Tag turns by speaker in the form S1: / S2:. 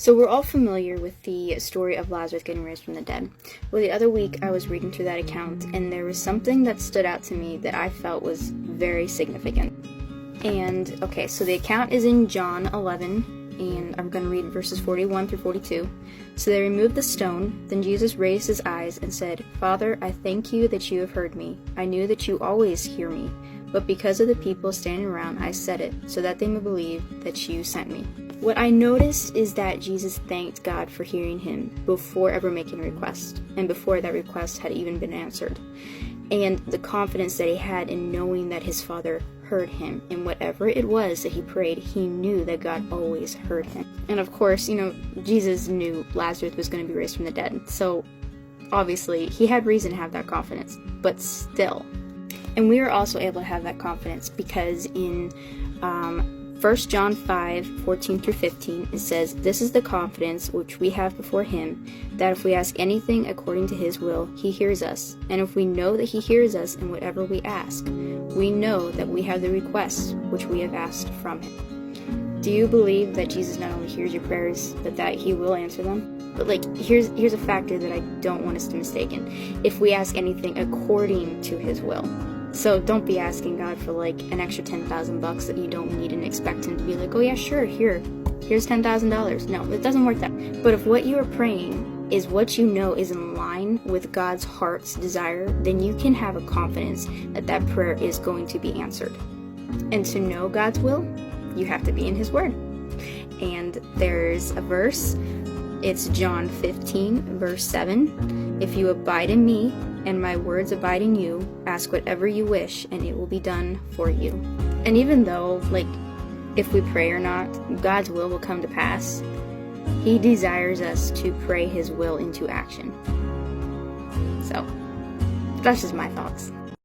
S1: So we're all familiar with the story of Lazarus getting raised from the dead. Well, the other week I was reading through that account, and there was something that stood out to me that I felt was very significant. And, okay, so the account is in John 11, and I'm going to read verses 41 through 42. So they removed the stone. Then Jesus raised his eyes and said, "Father, I thank you that you have heard me. I knew that you always hear me. But because of the people standing around, I said it, so that they may believe that you sent me." What I noticed is that Jesus thanked God for hearing him before ever making a request, and before that request had even been answered. And the confidence that he had in knowing that his Father heard him, and whatever it was that he prayed, he knew that God always heard him. And of course, Jesus knew Lazarus was going to be raised from the dead, so obviously he had reason to have that confidence, but still. And we are also able to have that confidence because in 1 John 5:14 through 15, it says, "This is the confidence which we have before him, that if we ask anything according to his will, he hears us. And if we know that he hears us in whatever we ask, we know that we have the requests which we have asked from him." Do you believe that Jesus not only hears your prayers, but that he will answer them? But here's a factor that I don't want us to mistake in. If we ask anything according to his will. So don't be asking God for an extra $10,000 that you don't need and expect him to be like, "Oh yeah, sure, here's $10,000. No, it doesn't work that way. But if what you are praying is what you know is in line with God's heart's desire, then you can have a confidence that that prayer is going to be answered. And to know God's will, you have to be in his word. And there's a verse, it's John 15, verse 7. "If you abide in me, and my words abide in you, ask whatever you wish, and it will be done for you." And even though, if we pray or not, God's will come to pass, he desires us to pray his will into action. So, that's just my thoughts.